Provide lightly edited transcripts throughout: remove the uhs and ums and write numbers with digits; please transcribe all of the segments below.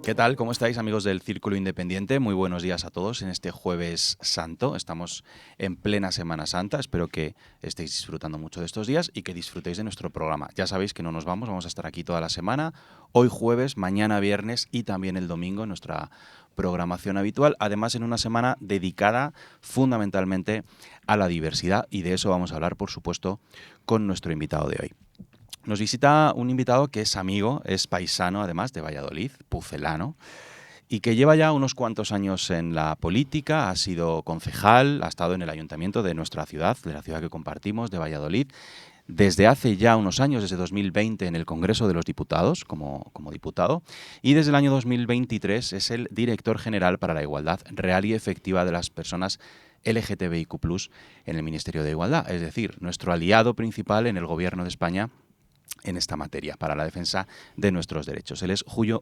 ¿Qué tal? ¿Cómo estáis, amigos del Círculo Independiente? Muy buenos días a todos en este Jueves Santo. Estamos en plena Semana Santa. Espero que estéis disfrutando mucho de estos días y que disfrutéis de nuestro programa. Ya sabéis que no nos vamos a estar aquí toda la semana. Hoy jueves, mañana viernes y también el domingo en nuestra programación habitual. Además, en una semana dedicada fundamentalmente a la diversidad, y de eso vamos a hablar, por supuesto, con nuestro invitado de hoy. Nos visita un invitado que es amigo, es paisano además de Valladolid, pucelano, y que lleva ya unos cuantos años en la política, ha sido concejal, ha estado en el ayuntamiento de nuestra ciudad, de la ciudad que compartimos, de Valladolid, desde hace ya unos años, desde 2020, en el Congreso de los Diputados, como diputado, y desde el año 2023 es el director general para la igualdad real y efectiva de las personas LGTBIQ+, en el Ministerio de Igualdad, es decir, nuestro aliado principal en el Gobierno de España en esta materia, para la defensa de nuestros derechos. Él es Julio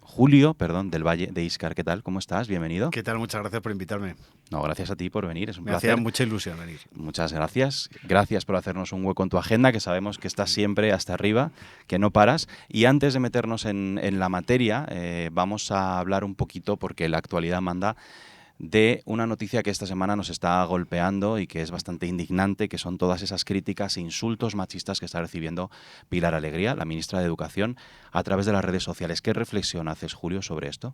del Valle de Íscar. ¿Qué tal? ¿Cómo estás? Bienvenido. ¿Qué tal? Muchas gracias por invitarme. No, gracias a ti por venir, es un Me placer. hacía mucha ilusión venir. Muchas gracias. Gracias por hacernos un hueco en tu agenda, que sabemos que estás siempre hasta arriba, que no paras. Y antes de meternos en la materia, vamos a hablar un poquito, porque la actualidad manda, de una noticia que esta semana nos está golpeando y que es bastante indignante, que son todas esas críticas e insultos machistas que está recibiendo Pilar Alegría, la ministra de Educación, a través de las redes sociales. ¿Qué reflexión haces, Julio, sobre esto?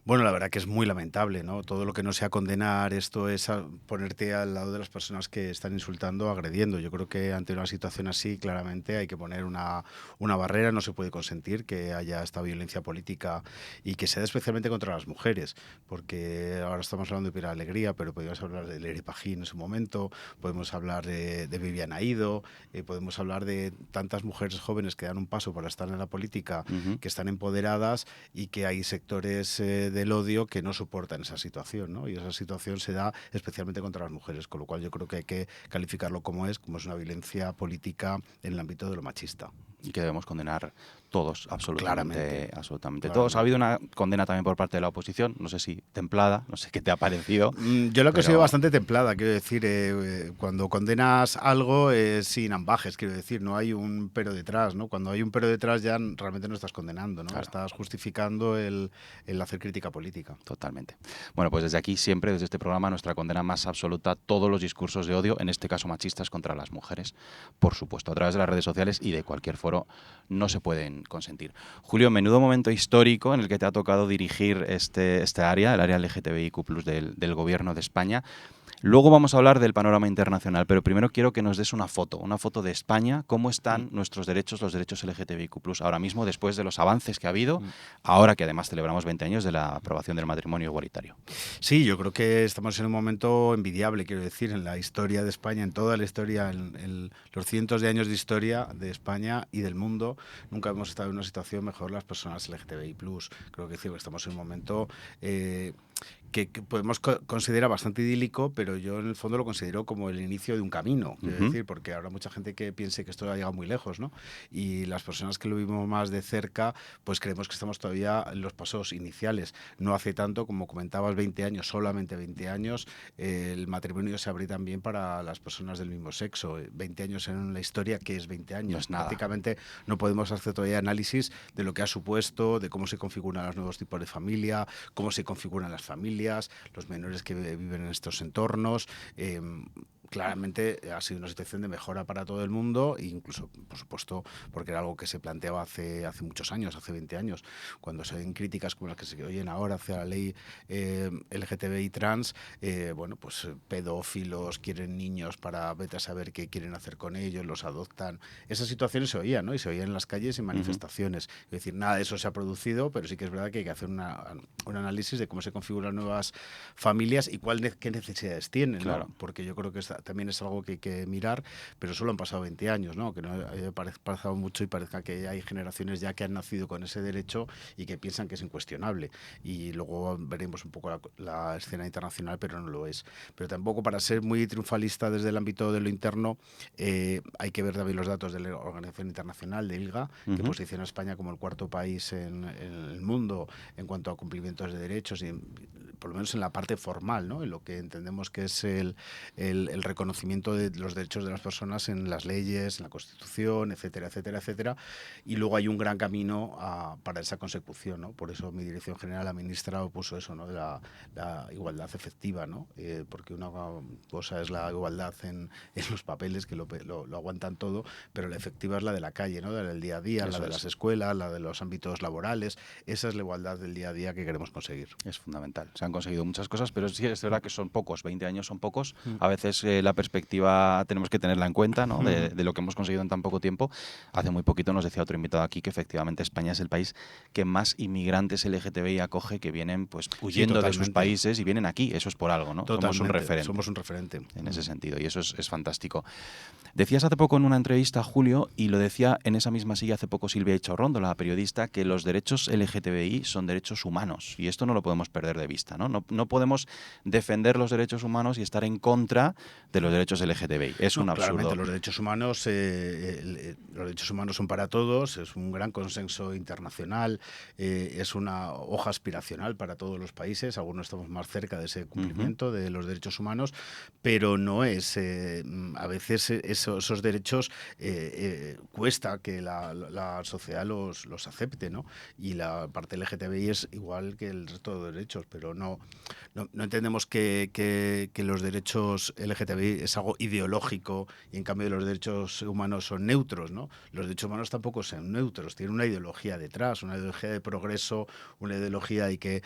Bueno, la verdad que es muy lamentable, ¿no? Todo lo que no sea condenar esto es ponerte al lado de las personas que están insultando o agrediendo. Yo creo que ante una situación así, claramente hay que poner una barrera. No se puede consentir que haya esta violencia política y que sea especialmente contra las mujeres, porque ahora estamos hablando de Pilar Alegría, pero podemos hablar de Leire Pajín en su momento, podemos hablar de Viviana Aido, podemos hablar de tantas mujeres jóvenes que dan un paso para estar en la política, que están empoderadas, y que hay sectores del odio que no soportan esa situación, ¿no? Y esa situación se da especialmente contra las mujeres, con lo cual yo creo que hay que calificarlo como es una violencia política en el ámbito de lo machista. Y que debemos condenar todos, absolutamente, absolutamente todos. Ha Claramente. habido una condena también por parte de la oposición, no sé si templada, no sé qué te ha parecido. Yo la considero Pero bastante templada, quiero decir, cuando condenas algo sin ambajes, quiero decir, no hay un pero detrás, ¿no? Cuando hay un pero detrás ya realmente no estás condenando, ¿no? claro, Estás justificando el hacer crítica política. totalmente. Bueno, pues desde aquí siempre, desde este programa, nuestra condena más absoluta a todos los discursos de odio, en este caso machistas, contra las mujeres, por supuesto, a través de las redes sociales y de cualquier foro, no se pueden consentir. Julio, menudo momento histórico en el que te ha tocado dirigir este área, el área LGTBIQ+, del Gobierno de España. Luego vamos a hablar del panorama internacional, pero primero quiero que nos des una foto de España, cómo están nuestros derechos, los derechos LGTBIQ+, ahora mismo, después de los avances que ha habido, ahora que además celebramos 20 años de la aprobación del matrimonio igualitario. Sí, yo creo que estamos en un momento envidiable, quiero decir, en la historia de España, en toda la historia, en los cientos de años de historia de España y del mundo, nunca hemos estado en una situación mejor las personas LGTBI+. Creo que estamos en un momento que podemos considerar bastante idílico, pero yo en el fondo lo considero como el inicio de un camino, quiero decir, porque habrá mucha gente que piense que esto ha llegado muy lejos, ¿no? Y las personas que lo vimos más de cerca, pues creemos que estamos todavía en los pasos iniciales. No hace tanto, como comentabas, 20 años, solamente 20 años, el matrimonio se abrió también para las personas del mismo sexo. 20 años en la historia, ¿qué es 20 años? No es nada. Prácticamente no podemos hacer todavía análisis de lo que ha supuesto, de cómo se configuran los nuevos tipos de familia, cómo se configuran las familias, los menores que viven en estos entornos. Claramente ha sido una situación de mejora para todo el mundo, e incluso, por supuesto, porque era algo que se planteaba hace muchos años, hace 20 años, cuando se ven críticas como las que se oyen ahora hacia la ley LGTBI trans, bueno, pues pedófilos quieren niños para vete a saber qué quieren hacer con ellos, los adoptan. Esas situaciones se oían, ¿no? Y se oían en las calles y en manifestaciones. Es decir, nada de eso se ha producido, pero sí que es verdad que hay que hacer un análisis de cómo se configuran nuevas familias y qué necesidades tienen, Claro. ¿no? Porque yo creo que también es algo que hay que mirar, pero solo han pasado 20 años, ¿no? Que no haya pasado mucho y parezca que hay generaciones ya que han nacido con ese derecho y que piensan que es incuestionable. Y luego veremos un poco la escena internacional, pero no lo es. Pero tampoco, para ser muy triunfalista desde el ámbito de lo interno, hay que ver también los datos de la Organización Internacional, de ILGA, que posiciona a España como el cuarto país en el mundo en cuanto a cumplimientos de derechos, y por lo menos en la parte formal, ¿no? En lo que entendemos que es el reconocimiento de los derechos de las personas en las leyes, en la Constitución, etcétera, etcétera, etcétera. Y luego hay un gran camino para esa consecución, ¿no? Por eso mi dirección general, la ministra, puso eso, ¿no? De la igualdad efectiva, ¿no? Porque una cosa es la igualdad en los papeles, que lo aguantan todo, pero la efectiva es la de la calle, ¿no? La del día a día, la de las escuelas, la de los ámbitos laborales. Esa es la igualdad del día a día que queremos conseguir. Es fundamental. Se han conseguido muchas cosas, pero sí es verdad que son pocos. 20 años son pocos. A veces la perspectiva tenemos que tenerla en cuenta, ¿no? De lo que hemos conseguido en tan poco tiempo. Hace muy poquito nos decía otro invitado aquí que efectivamente España es el país que más inmigrantes LGTBI acoge, que vienen pues huyendo de sus países y vienen aquí. Eso es por algo, ¿no? Totalmente. Somos un referente. Somos un referente. En ese sentido, y eso es fantástico. Decías hace poco en una entrevista, Julio, y lo decía en esa misma silla hace poco Silvia Ichorrondo, la periodista, que los derechos LGTBI son derechos humanos, y esto no lo podemos perder de vista, ¿no? No podemos defender los derechos humanos y estar en contra de los derechos LGTBI. Es un absurdo. Claramente, los derechos humanos son para todos, es un gran consenso internacional, es una hoja aspiracional para todos los países, algunos estamos más cerca de ese cumplimiento de los derechos humanos, pero no es, a veces esos derechos cuesta que la sociedad los acepte, ¿no? Y la parte LGTBI es igual que el resto de derechos, pero no entendemos que los derechos LGTBI es algo ideológico y en cambio los derechos humanos son neutros, ¿no? Los derechos humanos tampoco son neutros, tienen una ideología detrás, una ideología de progreso, una ideología de que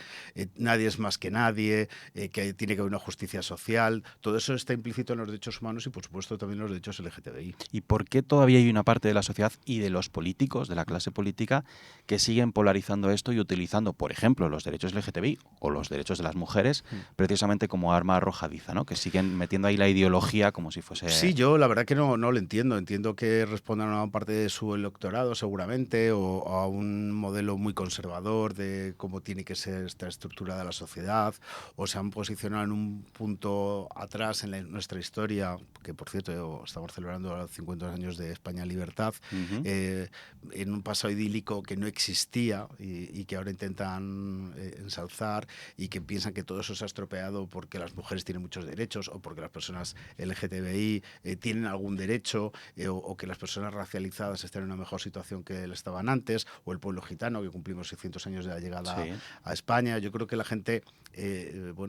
nadie es más que nadie, que tiene que haber una justicia social. Todo eso está implícito en los derechos humanos y por supuesto también en los derechos LGTBI. ¿Y por qué todavía hay una parte de la sociedad y de los políticos, de la clase política, que siguen polarizando esto y utilizando, por ejemplo, los derechos LGTBI o los derechos de las mujeres precisamente como arma arrojadiza, ¿no? Que siguen metiendo ahí la ideología como si fuese... Sí, yo la verdad que no lo entiendo. Entiendo que respondan a una parte de su electorado seguramente o a un modelo muy conservador de cómo tiene que ser esta estructurada la sociedad, o se han posicionado en un punto atrás en nuestra historia, que por cierto estamos celebrando los 50 años de España Libertad, en un pasado idílico que no existía y que ahora intentan ensalzar y que piensan que todo eso se ha estropeado porque las mujeres tienen muchos derechos o porque las personas LGTBI tienen algún derecho o que las personas racializadas estén en una mejor situación que estaban antes, o el pueblo gitano, que cumplimos 600 años de la llegada a España. Yo creo que la gente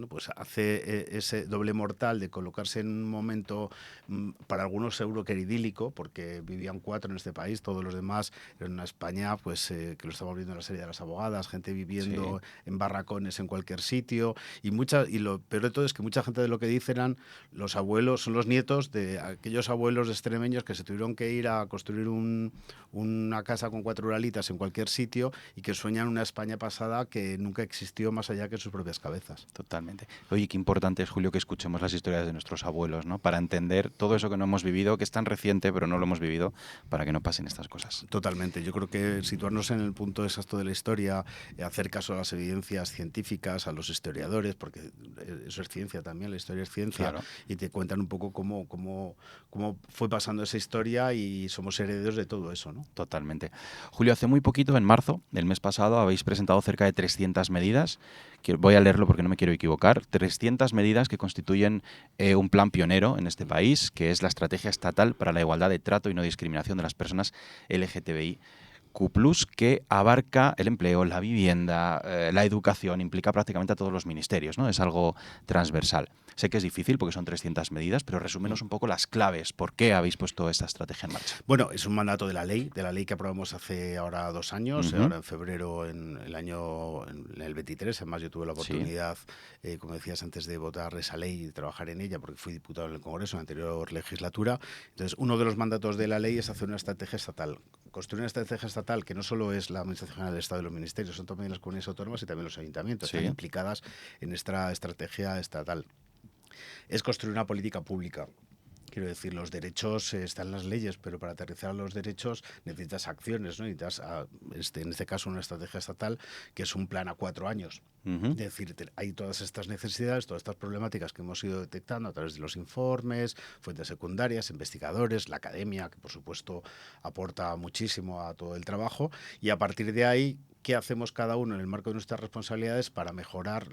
pues hace ese doble mortal de colocarse en un momento para algunos seguro que era idílico, porque vivían 4 en este país, todos los demás en una España pues que lo estamos viendo en la serie de las abogadas, gente viviendo en barracones en cualquier sitio, y lo peor de todo es que mucha gente de lo que dicen eran los abuelos, son los nietos de aquellos abuelos extremeños que se tuvieron que ir a construir una casa con 4 uralitas en cualquier sitio y que sueñan una España pasada que nunca existió más allá que sus propias cabezas. Totalmente. Oye, qué importante es, Julio, que escuchemos las historias de nuestros abuelos, ¿no? Para entender todo eso que no hemos vivido, que es tan reciente, pero no lo hemos vivido, para que no pasen estas cosas. Totalmente. Yo creo que situarnos en el punto exacto de la historia, hacer caso a las evidencias científicas, a los historiadores, porque eso es ciencia también, la historia es ciencia, claro. Y te cuentan un poco cómo fue pasando esa historia y somos herederos de todo eso, ¿no? Totalmente. Julio, hace muy poquito, en marzo del mes pasado, habéis presentado cerca de 300 medidas, que voy a leerlo porque no me quiero equivocar, 300 medidas que constituyen un plan pionero en este país, que es la Estrategia Estatal para la Igualdad de Trato y No Discriminación de las Personas LGTBI+, que abarca el empleo, la vivienda, la educación, implica prácticamente a todos los ministerios, ¿no? Es algo transversal. Sé que es difícil porque son 300 medidas, pero resúmenos un poco las claves. ¿Por qué habéis puesto esta estrategia en marcha? Bueno, es un mandato de la ley que aprobamos hace ahora 2 años, ahora en febrero en el 23. Además, yo tuve la oportunidad, como decías antes, de votar esa ley y de trabajar en ella porque fui diputado en el Congreso en la anterior legislatura. Entonces, uno de los mandatos de la ley es hacer una estrategia estatal. Construir una estrategia estatal que no solo es la Administración General del Estado y los ministerios, son también las comunidades autónomas y también los ayuntamientos, están implicadas en esta estrategia estatal. Es construir una política pública. Quiero decir, los derechos están en las leyes, pero para aterrizar los derechos necesitas acciones, ¿no? Necesitas, en este caso, una estrategia estatal que es un plan a 4 años. Es decir, hay todas estas necesidades, todas estas problemáticas que hemos ido detectando a través de los informes, fuentes secundarias, investigadores, la academia, que por supuesto aporta muchísimo a todo el trabajo, y a partir de ahí qué hacemos cada uno en el marco de nuestras responsabilidades para mejorar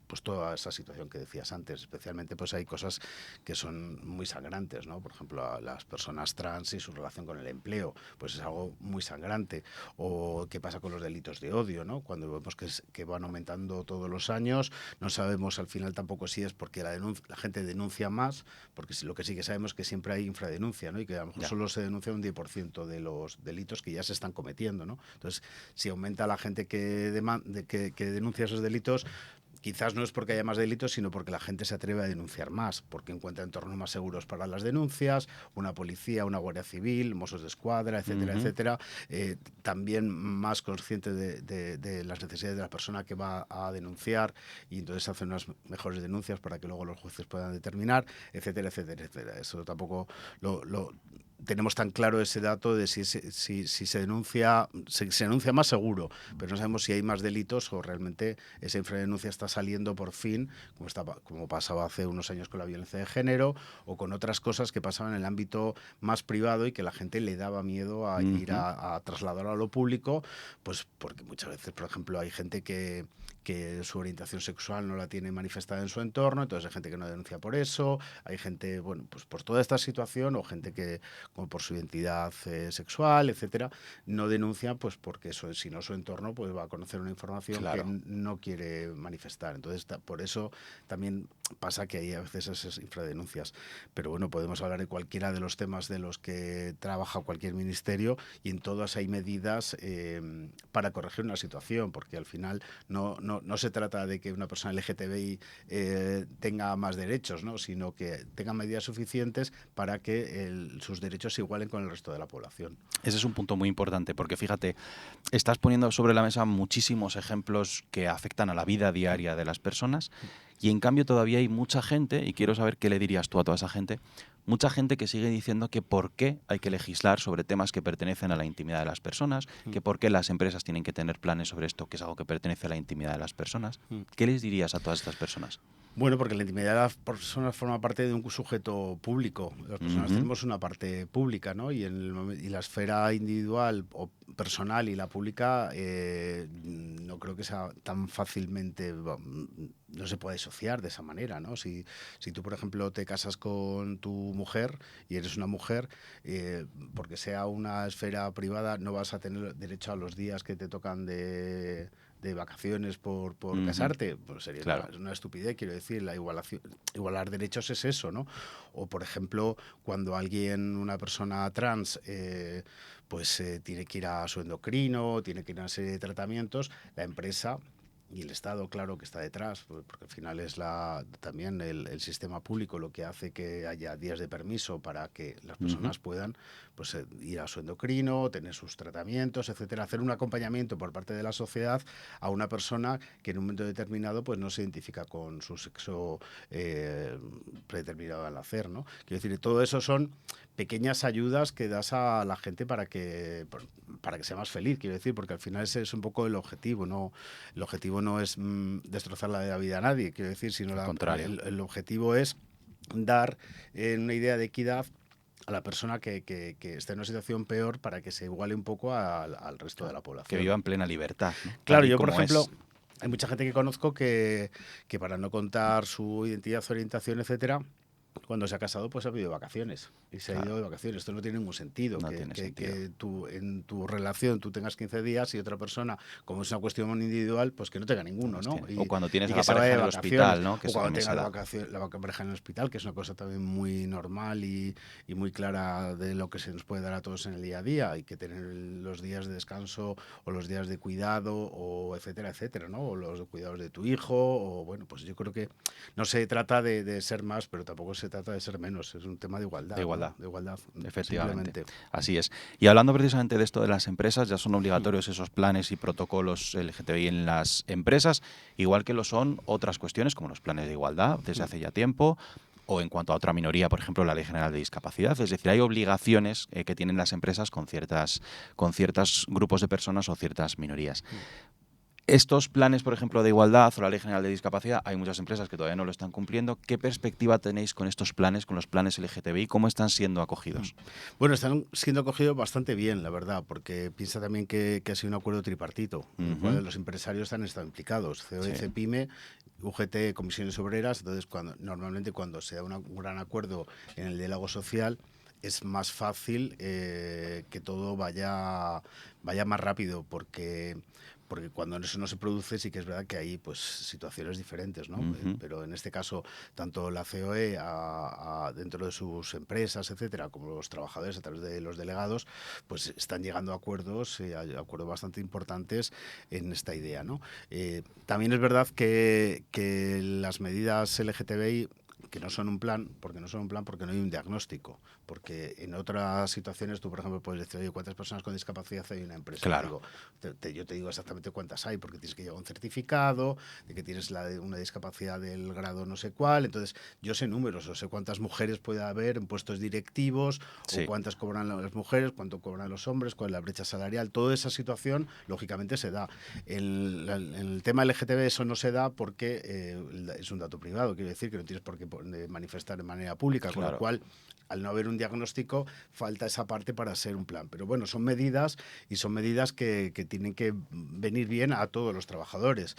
pues toda esa situación que decías antes. Especialmente pues hay cosas que son muy sangrantes, ¿no? Por ejemplo, a las personas trans y su relación con el empleo, pues es algo muy sangrante. O qué pasa con los delitos de odio, ¿no? Cuando vemos que van aumentando todos los años, no sabemos al final tampoco si es porque la gente denuncia más, porque lo que sí que sabemos es que siempre hay infradenuncia, ¿no? Y que a lo mejor solo se denuncia un 10% de los delitos que ya se están cometiendo, ¿no? Entonces, si aumenta la gente que denuncia esos delitos, quizás no es porque haya más delitos, sino porque la gente se atreve a denunciar más, porque encuentra entornos más seguros para las denuncias, una policía, una guardia civil, Mossos de Escuadra, etcétera, etcétera. También más consciente de las necesidades de la persona que va a denunciar, y entonces hacen unas mejores denuncias para que luego los jueces puedan determinar, etcétera, etcétera, etcétera. Eso tampoco tenemos tan claro ese dato de si se denuncia, se denuncia más seguro, pero no sabemos si hay más delitos o realmente esa infradenuncia está saliendo por fin, como pasaba hace unos años con la violencia de género o con otras cosas que pasaban en el ámbito más privado y que la gente le daba miedo a ir a trasladarlo a lo público, pues porque muchas veces, por ejemplo, hay gente que su orientación sexual no la tiene manifestada en su entorno, entonces hay gente que no denuncia por eso, hay gente, bueno, pues por toda esta situación, o gente que, como por su identidad sexual, etcétera, no denuncia, pues porque eso, si no su entorno pues va a conocer una información que no quiere manifestar. Entonces, por eso también pasa que hay a veces esas infradenuncias. Pero bueno, podemos hablar de cualquiera de los temas de los que trabaja cualquier ministerio, y en todas hay medidas para corregir una situación, porque al final no se trata de que una persona LGTBI tenga más derechos, ¿no? Sino que tenga medidas suficientes para que sus derechos se igualen con el resto de la población. Ese es un punto muy importante, porque fíjate, estás poniendo sobre la mesa muchísimos ejemplos que afectan a la vida diaria de las personas, y en cambio todavía hay mucha gente, y quiero saber qué le dirías tú a toda esa gente, mucha gente que sigue diciendo que por qué hay que legislar sobre temas que pertenecen a la intimidad de las personas, que por qué las empresas tienen que tener planes sobre esto, que es algo que pertenece a la intimidad de las personas. ¿Qué les dirías a todas estas personas? Bueno, porque la intimidad de las personas forma parte de un sujeto público. Las personas tenemos una parte pública, ¿no? Y la esfera individual o personal y la pública no creo que sea tan fácilmente, no se puede disociar de esa manera, ¿no? Si tú, por ejemplo, te casas con tu mujer y eres una mujer, porque sea una esfera privada, no vas a tener derecho a los días que te tocan de vacaciones por casarte, pues sería una estupidez. Quiero decir, igualar derechos es eso, ¿no? O, por ejemplo, cuando una persona trans, tiene que ir a su endocrino, tiene que ir a una serie de tratamientos, la empresa y el Estado, claro, que está detrás, porque al final es también el sistema público lo que hace que haya días de permiso para que las personas puedan ir a su endocrino, tener sus tratamientos, etcétera, hacer un acompañamiento por parte de la sociedad a una persona que en un momento determinado pues no se identifica con su sexo predeterminado al nacer, ¿no? Quiero decir, todo eso son pequeñas ayudas que das a la gente para que sea más feliz, quiero decir, porque al final ese es un poco el objetivo, ¿no? El objetivo no es destrozar la vida a nadie, quiero decir, sino al contrario. El objetivo es dar una idea de equidad a la persona que está en una situación peor, para que se iguale un poco al resto de la población. Que viva en plena libertad, ¿no? Claro, yo, por ejemplo, hay mucha gente que conozco que para no contar su identidad, orientación, etcétera, cuando se ha casado, pues ha pedido vacaciones y se ha ido de vacaciones. Esto no tiene ningún sentido. Que tú, en tu relación, tú tengas 15 días y otra persona, como es una cuestión individual, pues que no tenga ninguno, ¿no? O cuando tienes a la pareja en el hospital, ¿no? Que o cuando tengas la pareja en el hospital, que es una cosa también muy normal y muy clara de lo que se nos puede dar a todos en el día a día. Hay que tener los días de descanso o los días de cuidado, o etcétera, etcétera, ¿no? O los cuidados de tu hijo, o bueno, pues yo creo que no se trata de ser más, pero tampoco se trata de ser menos. Es un tema de igualdad. De igualdad, efectivamente. Así es. Y hablando precisamente de esto de las empresas, ya son obligatorios esos planes y protocolos LGTBI en las empresas, igual que lo son otras cuestiones como los planes de igualdad desde hace ya tiempo, o en cuanto a otra minoría, por ejemplo, la Ley General de Discapacidad. Es decir, hay obligaciones que tienen las empresas con ciertos grupos de personas o ciertas minorías. Estos planes, por ejemplo, de igualdad o la Ley General de Discapacidad, hay muchas empresas que todavía no lo están cumpliendo. ¿Qué perspectiva tenéis con estos planes, con los planes LGTBI? ¿Cómo están siendo acogidos? Bueno, están siendo acogidos bastante bien, la verdad, porque piensa también que ha sido un acuerdo tripartito, en el cual los empresarios han estado implicados, COE, Sí, CEPIME, UGT, comisiones obreras. Entonces, normalmente cuando se da un gran acuerdo en el diálogo social, es más fácil que todo vaya más rápido, porque cuando eso no se produce sí que es verdad que hay pues situaciones diferentes, ¿no? Pero en este caso, tanto la COE dentro de sus empresas, etcétera, como los trabajadores a través de los delegados, pues están llegando a acuerdos, acuerdos bastante importantes en esta idea, ¿no? También es verdad que las medidas LGTBI que no son un plan, porque no hay un diagnóstico, porque en otras situaciones tú, por ejemplo, puedes decir, oye, ¿cuántas personas con discapacidad hay en una empresa? claro. Yo te digo exactamente cuántas hay, porque tienes que llevar un certificado de que tienes una discapacidad del grado no sé cuál. Entonces, yo sé números, o sé cuántas mujeres puede haber en puestos directivos, o Sí, cuántas cobran las mujeres, cuánto cobran los hombres, cuál es la brecha salarial. Toda esa situación, lógicamente, se da. En el tema LGTB eso no se da porque es un dato privado, quiero decir que no tienes por qué manifestar de manera pública, con lo claro. cual, al no haber un diagnóstico, falta esa parte para ser un plan. Pero bueno, son medidas, y son medidas que tienen que venir bien a todos los trabajadores,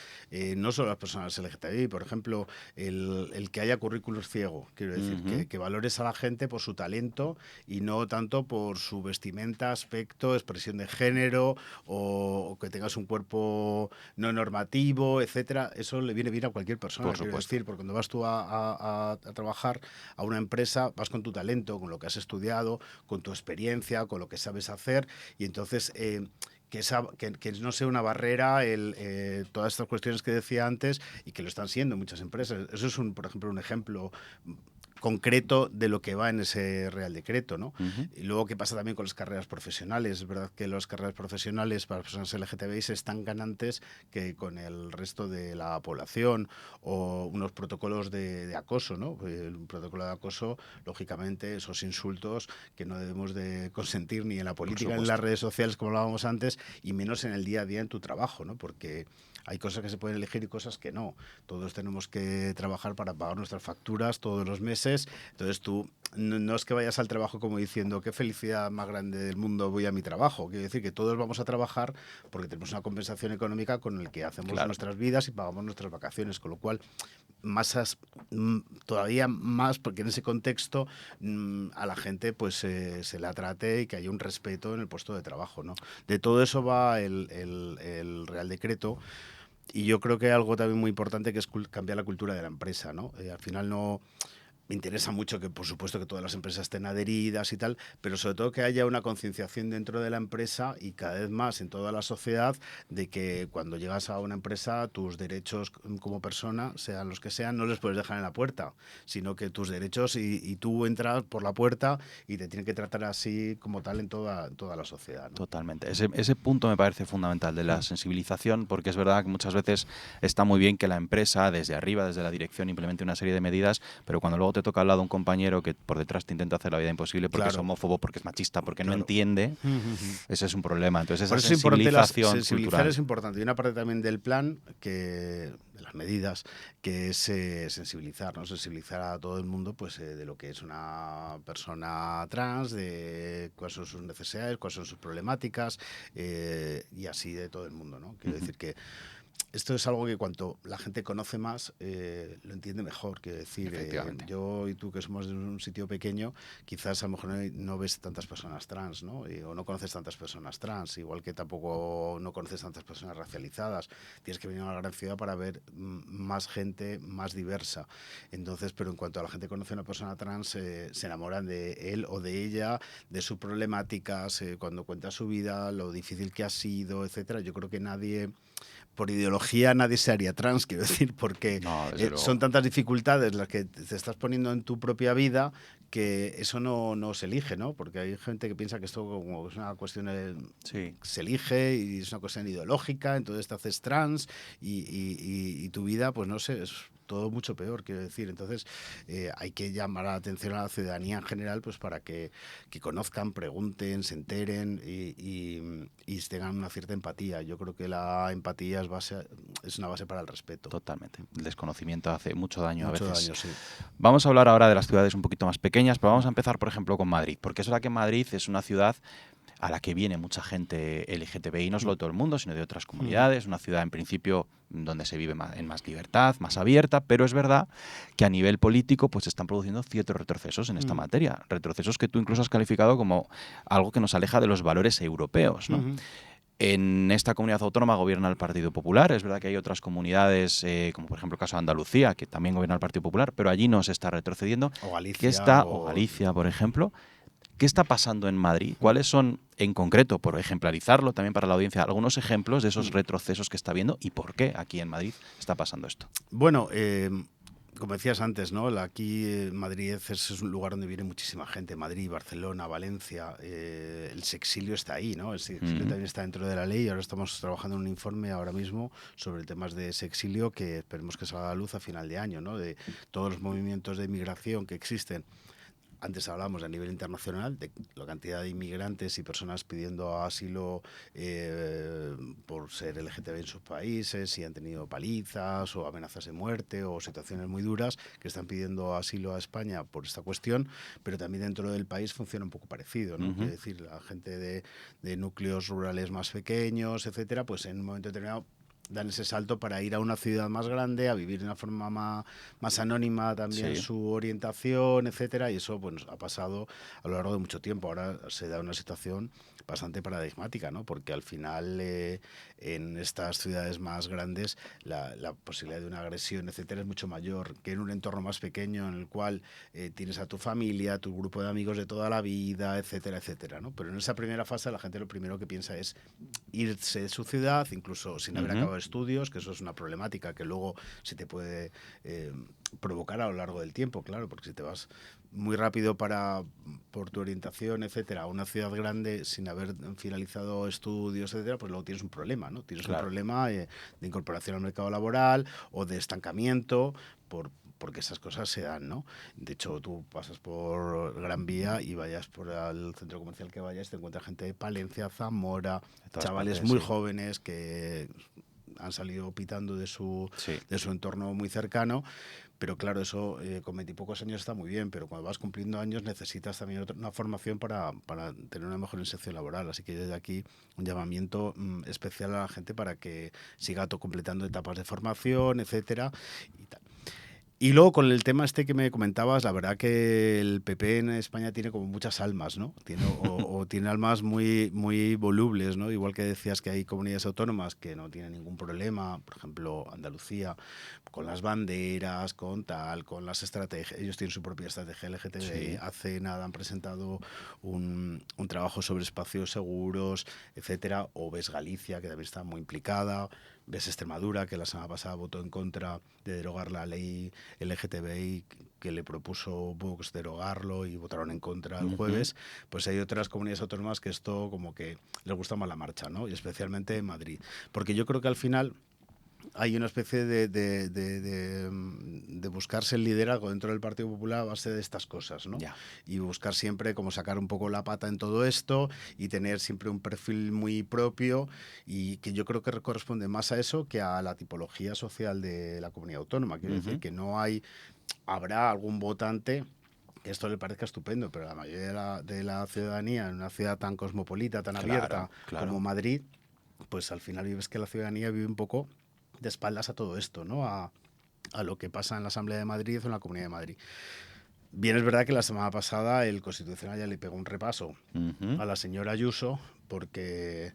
no solo a las personas LGTBI. Por ejemplo, el que haya currículum ciego, quiero decir, que valores a la gente por su talento y no tanto por su vestimenta, aspecto, expresión de género, o que tengas un cuerpo no normativo, etcétera. Eso le viene bien a cualquier persona, Por quiero supuesto. decir, porque cuando vas tú a trabajar a una empresa, vas con tu talento, con lo que has estudiado, con tu experiencia, con lo que sabes hacer, y entonces que no sea una barrera todas estas cuestiones que decía antes, y que lo están siendo muchas empresas. Eso es, por ejemplo, un ejemplo concreto de lo que va en ese Real Decreto, ¿no? Y luego, ¿qué pasa también con las carreras profesionales? Es verdad que las carreras profesionales para personas LGTBI están ganantes que con el resto de la población, o unos protocolos de acoso, ¿no? Un protocolo de acoso, lógicamente, esos insultos que no debemos de consentir ni en la Por política, ni en las supuesto. redes sociales, como hablábamos antes, y menos en el día a día en tu trabajo, ¿no? Porque hay cosas que se pueden elegir y cosas que no. Todos tenemos que trabajar para pagar nuestras facturas todos los meses. Entonces tú no es que vayas al trabajo como diciendo qué felicidad más grande del mundo, voy a mi trabajo. Quiero decir que todos vamos a trabajar porque tenemos una compensación económica con el que hacemos Claro. nuestras vidas y pagamos nuestras vacaciones, con lo cual todavía más, porque en ese contexto a la gente pues se la trate y que haya un respeto en el puesto de trabajo, ¿no? De todo eso va el Real Decreto. Y yo creo que algo también muy importante, que es cambiar la cultura de la empresa, ¿no? Al final no, me interesa mucho que, por supuesto, que todas las empresas estén adheridas y tal, pero sobre todo que haya una concienciación dentro de la empresa, y cada vez más en toda la sociedad, de que cuando llegas a una empresa, tus derechos como persona, sean los que sean, no les puedes dejar en la puerta, sino que tus derechos, y tú entras por la puerta y te tienen que tratar así como tal en toda la sociedad, ¿no? Totalmente. Ese punto me parece fundamental de la sensibilización, porque es verdad que muchas veces está muy bien que la empresa, desde arriba, desde la dirección, implemente una serie de medidas, pero cuando luego te toca al lado un compañero que por detrás te intenta hacer la vida imposible porque es Claro, homófobo, porque es machista, porque no claro. entiende, ese es un problema. Entonces, Por esa eso es importante, sensibilización sensibilizar cultural. es importante. Y una parte también del plan, de las medidas, que es sensibilizar, ¿no? Sensibilizar a todo el mundo, pues de lo que es una persona trans, de cuáles son sus necesidades, cuáles son sus problemáticas, y así de todo el mundo, ¿no? Quiero decir que esto es algo que cuanto la gente conoce más, lo entiende mejor. Quiero decir, Efectivamente. yo y tú, que somos de un sitio pequeño, quizás a lo mejor no ves tantas personas trans, ¿no? O no conoces tantas personas trans, igual que tampoco no conoces tantas personas racializadas. Tienes que venir a una gran ciudad para ver más gente más diversa. Entonces, pero en cuanto a la gente conoce a una persona trans, se enamoran de él o de ella, de sus problemáticas, cuando cuenta su vida, lo difícil que ha sido, etcétera. Yo creo que nadie, por ideología, nadie se haría trans, quiero decir, porque No, desde son luego. tantas dificultades las que te estás poniendo en tu propia vida, que eso no se elige, ¿no? Porque hay gente que piensa que esto como es una cuestión Sí. se elige, y es una cuestión ideológica, entonces te haces trans, y tu vida, pues no sé, todo mucho peor, quiero decir. Entonces, hay que llamar la atención a la ciudadanía en general, pues para que conozcan, pregunten, se enteren y tengan una cierta empatía. Yo creo que la empatía es una base para el respeto. Totalmente. El desconocimiento hace mucho daño a veces. Mucho daño, sí. Vamos a hablar ahora de las ciudades un poquito más pequeñas, pero vamos a empezar, por ejemplo, con Madrid, porque es verdad que Madrid es una ciudad a la que viene mucha gente LGTBI, no solo de todo el mundo, sino de otras comunidades, una ciudad en principio donde se vive en más libertad, más abierta, pero es verdad que a nivel político pues se están produciendo ciertos retrocesos en esta materia, retrocesos que tú incluso has calificado como algo que nos aleja de los valores europeos, ¿no? En esta comunidad autónoma gobierna el Partido Popular. Es verdad que hay otras comunidades, como por ejemplo el caso de Andalucía, que también gobierna el Partido Popular, pero allí no se está retrocediendo. O Galicia. O Galicia, por ejemplo. ¿Qué está pasando en Madrid? ¿Cuáles son, en concreto, por ejemplarizarlo también para la audiencia, algunos ejemplos de esos retrocesos que está viendo y por qué aquí en Madrid está pasando esto? Bueno, como decías antes, ¿no? Aquí Madrid es un lugar donde viene muchísima gente. Madrid, Barcelona, Valencia. El sexilio está ahí, ¿no? El sexilio también está dentro de la ley. Ahora estamos trabajando en un informe ahora mismo sobre temas de sexilio que esperemos que salga a la luz a final de año, ¿no? De todos los movimientos de migración que existen. Antes hablamos a nivel internacional de la cantidad de inmigrantes y personas pidiendo asilo por ser LGTB en sus países, si han tenido palizas o amenazas de muerte o situaciones muy duras, que están pidiendo asilo a España por esta cuestión, pero también dentro del país funciona un poco parecido, ¿no? Es decir, la gente de núcleos rurales más pequeños, etcétera, pues en un momento determinado dan ese salto para ir a una ciudad más grande, a vivir de una forma más anónima también su orientación, etcétera, y eso pues ha pasado a lo largo de mucho tiempo. Ahora se da una situación bastante paradigmática, ¿no? Porque al final en estas ciudades más grandes la posibilidad de una agresión, etcétera, es mucho mayor que en un entorno más pequeño en el cual tienes a tu familia, tu grupo de amigos de toda la vida, etcétera, etcétera, ¿no? Pero en esa primera fase la gente lo primero que piensa es irse de su ciudad, incluso sin haber acabado estudios, que eso es una problemática que luego se te puede provocar a lo largo del tiempo, claro, porque si te vas muy rápido por tu orientación, etcétera, a una ciudad grande sin haber finalizado estudios, etcétera, pues luego tienes un problema, ¿no? Tienes un problema de incorporación al mercado laboral o de estancamiento porque esas cosas se dan, ¿no? De hecho, tú pasas por Gran Vía y vayas por el centro comercial que vayas, te encuentras gente de Palencia, Zamora, chavales muy jóvenes que han salido pitando de su entorno muy cercano. Pero claro, eso con 20 y pocos años está muy bien, pero cuando vas cumpliendo años necesitas también una formación para tener una mejor inserción laboral. Así que desde aquí un llamamiento especial a la gente para que siga completando etapas de formación, etcétera, y tal. Y luego con el tema este que me comentabas, la verdad que el PP en España tiene como muchas almas, ¿no? Tiene almas muy, muy volubles, ¿no? Igual que decías que hay comunidades autónomas que no tienen ningún problema, por ejemplo, Andalucía, con las banderas, con las estrategias. Ellos tienen su propia estrategia LGTBI. Hace nada han presentado un trabajo sobre espacios seguros, etcétera. O ves Galicia, que también está muy implicada. Ves Extremadura, que la semana pasada votó en contra de derogar la ley LGTBI que le propuso Vox derogarlo y votaron en contra el jueves. Pues hay otras comunidades autónomas que esto como que les gusta más la marcha, ¿no? Y especialmente en Madrid. Porque yo creo que al final hay una especie de buscarse el liderazgo dentro del Partido Popular a base de estas cosas, ¿no? Y buscar siempre como sacar un poco la pata en todo esto y tener siempre un perfil muy propio y que yo creo que corresponde más a eso que a la tipología social de la comunidad autónoma. Quiero decir que habrá algún votante que esto le parezca estupendo, pero la mayoría de la ciudadanía en una ciudad tan cosmopolita, tan abierta como Madrid, pues al final ves que la ciudadanía vive un poco de espaldas a todo esto, ¿no? A lo que pasa en la Asamblea de Madrid o en la Comunidad de Madrid. Bien, es verdad que la semana pasada el Constitucional ya le pegó un repaso a la señora Ayuso porque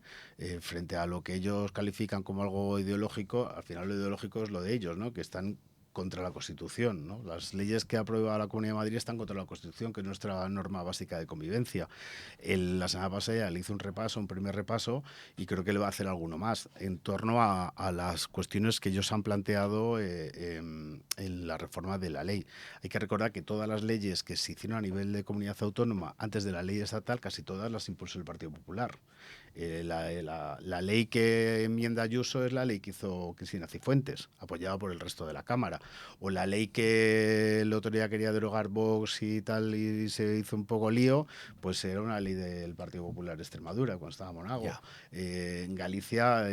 frente a lo que ellos califican como algo ideológico, al final lo ideológico es lo de ellos, ¿no? Que están contra la Constitución, ¿no? Las leyes que aprueba la Comunidad de Madrid están contra la Constitución, que es nuestra norma básica de convivencia. La semana pasada le hizo un primer repaso, y creo que le va a hacer alguno más en torno a las cuestiones que ellos han planteado en la reforma de la ley. Hay que recordar que todas las leyes que se hicieron a nivel de comunidad autónoma antes de la ley estatal, casi todas las impulsó el Partido Popular. La ley que enmienda Ayuso es la ley que hizo Cristina Cifuentes, apoyada por el resto de la Cámara. etcétera. O la ley que el otro día quería derogar Vox y tal, y se hizo un poco lío, pues era una ley del Partido Popular de Extremadura, cuando estaba Monago. Ya. En Galicia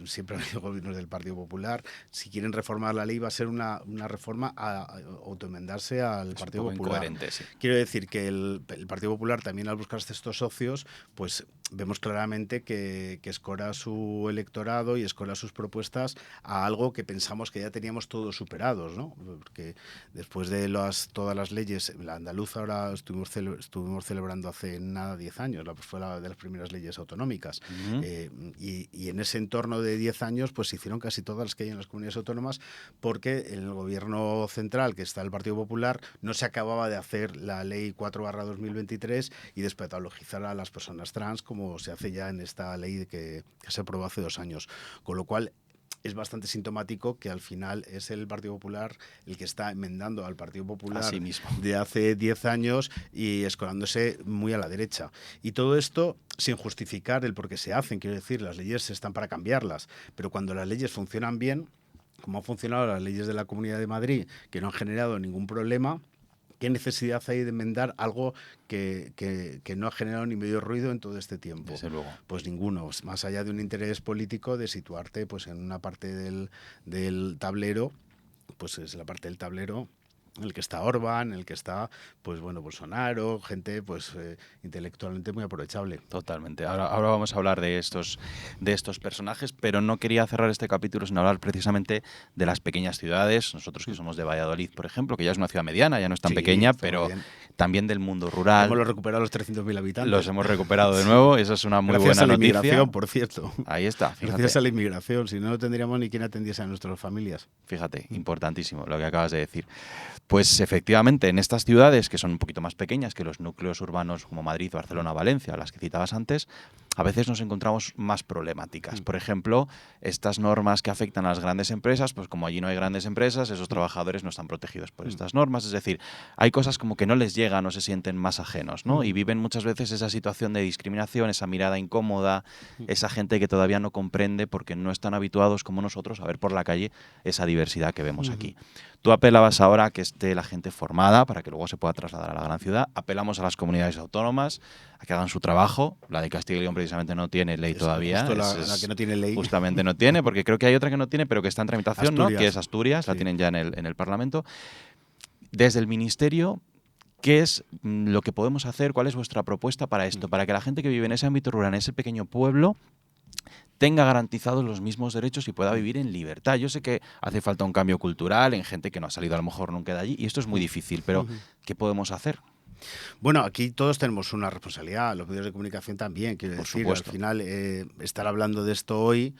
siempre ha habido gobiernos del Partido Popular. Si quieren reformar la ley, va a ser una reforma a autoenmendarse al Es un Partido poco Popular. incoherente, sí. Quiero decir que el Partido Popular también, al buscarse estos socios, pues vemos claramente que escora su electorado y escora sus propuestas a algo que pensamos que ya teníamos todos superados, ¿no? Porque después de todas las leyes, la andaluza ahora estuvimos celebrando hace nada 10 años, fue la de las primeras leyes autonómicas, y en ese entorno de 10 años pues se hicieron casi todas las que hay en las comunidades autónomas, porque en el gobierno central, que está el Partido Popular, no se acababa de hacer la ley 4/2023 y despatologizar a las personas trans, como se hace ya en esta ley que se aprobó hace 2 años. Con lo cual, es bastante sintomático que al final es el Partido Popular el que está enmendando al Partido Popular Así mismo. de hace 10 años y escorándose muy a la derecha. Y todo esto sin justificar el por qué se hacen. Quiero decir, las leyes están para cambiarlas, pero cuando las leyes funcionan bien, como han funcionado las leyes de la Comunidad de Madrid, que no han generado ningún problema, ¿qué necesidad hay de enmendar algo que no ha generado ni medio ruido en todo este tiempo? Desde luego. Pues ninguno, más allá de un interés político de situarte pues en una parte del tablero, pues es la parte del tablero en el que está Orbán, en el que está, pues bueno, Bolsonaro, gente pues intelectualmente muy aprovechable. Totalmente. Ahora vamos a hablar de estos personajes, pero no quería cerrar este capítulo sin hablar precisamente de las pequeñas ciudades. Nosotros que somos de Valladolid, por ejemplo, que ya es una ciudad mediana, ya no es tan Sí, pequeña, está pero muy bien. también del mundo rural. Hemos recuperado los 300.000 habitantes. Los hemos recuperado de nuevo, eso es una muy Gracias buena a la noticia. inmigración, por cierto. Ahí está, fíjate. Gracias a la inmigración, si no, no tendríamos ni quien atendiese a nuestras familias. Fíjate, importantísimo lo que acabas de decir. Pues efectivamente, en estas ciudades que son un poquito más pequeñas que los núcleos urbanos como Madrid, Barcelona, Valencia, las que citabas antes, a veces nos encontramos más problemáticas. Por ejemplo, estas normas que afectan a las grandes empresas, pues como allí no hay grandes empresas, esos trabajadores no están protegidos por estas normas. Es decir, hay cosas como que no les llegan o se sienten más ajenos, ¿no? Y viven muchas veces esa situación de discriminación, esa mirada incómoda, esa gente que todavía no comprende porque no están habituados como nosotros a ver por la calle esa diversidad que vemos aquí. Tú apelabas ahora a que esté la gente formada para que luego se pueda trasladar a la gran ciudad. Apelamos a las comunidades autónomas a que hagan su trabajo. La de Castilla y León precisamente no tiene ley todavía. Justo la que no tiene ley. Justamente no tiene, porque creo que hay otra que no tiene, pero que está en tramitación, Asturias. ¿no? Que es Asturias, la Sí. tienen ya en el Parlamento. Desde el Ministerio, ¿qué es lo que podemos hacer? ¿Cuál es vuestra propuesta para esto? Para que la gente que vive en ese ámbito rural, en ese pequeño pueblo, tenga garantizados los mismos derechos y pueda vivir en libertad. Yo sé que hace falta un cambio cultural en gente que no ha salido a lo mejor nunca de allí y esto es muy difícil, pero ¿qué podemos hacer? Bueno, aquí todos tenemos una responsabilidad, los medios de comunicación también, quiero Por decir, supuesto. al final estar hablando de esto hoy,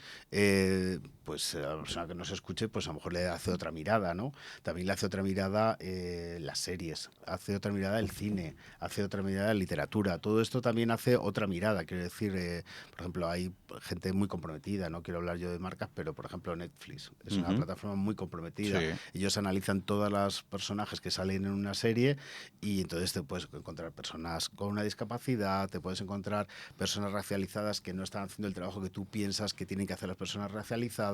pues a la persona que nos escuche, pues a lo mejor le hace otra mirada, ¿no? También le hace otra mirada las series, hace otra mirada el cine, hace otra mirada la literatura, todo esto también hace otra mirada, quiero decir, por ejemplo, hay gente muy comprometida, no quiero hablar yo de marcas, pero por ejemplo Netflix es una plataforma muy comprometida, Sí. ellos analizan todos los personajes que salen en una serie y entonces te puedes encontrar personas con una discapacidad, te puedes encontrar personas racializadas que no están haciendo el trabajo que tú piensas que tienen que hacer las personas racializadas,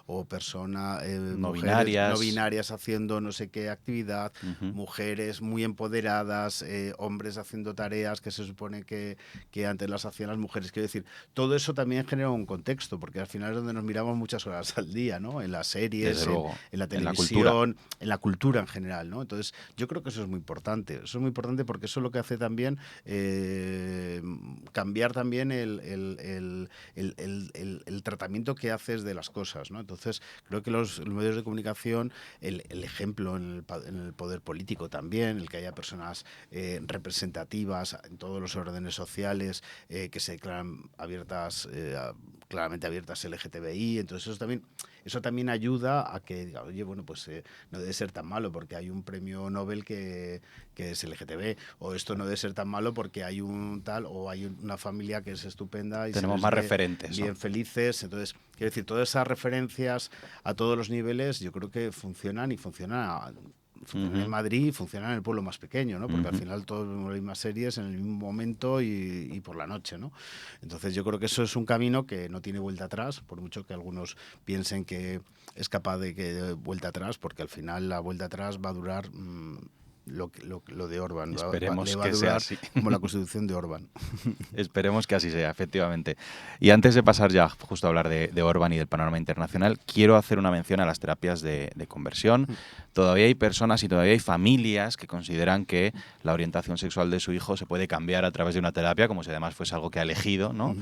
o personas No mujeres binarias. no binarias haciendo no sé qué actividad, mujeres muy empoderadas, hombres haciendo tareas que se supone que antes las hacían las mujeres. Quiero decir, todo eso también genera un contexto, porque al final es donde nos miramos muchas horas al día, ¿no? En las series, Desde luego. en la En la televisión, en la cultura en general, ¿no? Entonces, yo creo que eso es muy importante. Eso es muy importante porque eso es lo que hace también cambiar también el tratamiento que haces de las cosas, ¿no? Entonces, creo que los medios de comunicación, el ejemplo en el poder político también, el que haya personas representativas en todos los órdenes sociales que se declaran abiertas, claramente abiertas LGTBI, entonces eso también ayuda a que diga, oye, bueno, pues no debe ser tan malo porque hay un premio Nobel que es LGTB, o esto no debe ser tan malo porque hay un tal, o hay una familia que es estupenda y tenemos se les más ve referentes, ¿no? bien felices. Entonces, quiero decir, todas esas referencias a todos los niveles yo creo que funcionan y funcionan Funciona en Madrid y funciona en el pueblo más pequeño, ¿no? Porque al final todos vemos las mismas series en el mismo momento y por la noche, ¿no? Entonces yo creo que eso es un camino que no tiene vuelta atrás, por mucho que algunos piensen que es capaz de que dé vuelta atrás, porque al final la vuelta atrás va a durar lo de Orbán. Esperemos Le va a que sea durar así. como la constitución de Orbán. Esperemos que así sea, efectivamente. Y antes de pasar ya justo a hablar de Orbán y del panorama internacional, quiero hacer una mención a las terapias de conversión. Todavía hay personas y todavía hay familias que consideran que la orientación sexual de su hijo se puede cambiar a través de una terapia, como si además fuese algo que ha elegido, ¿no?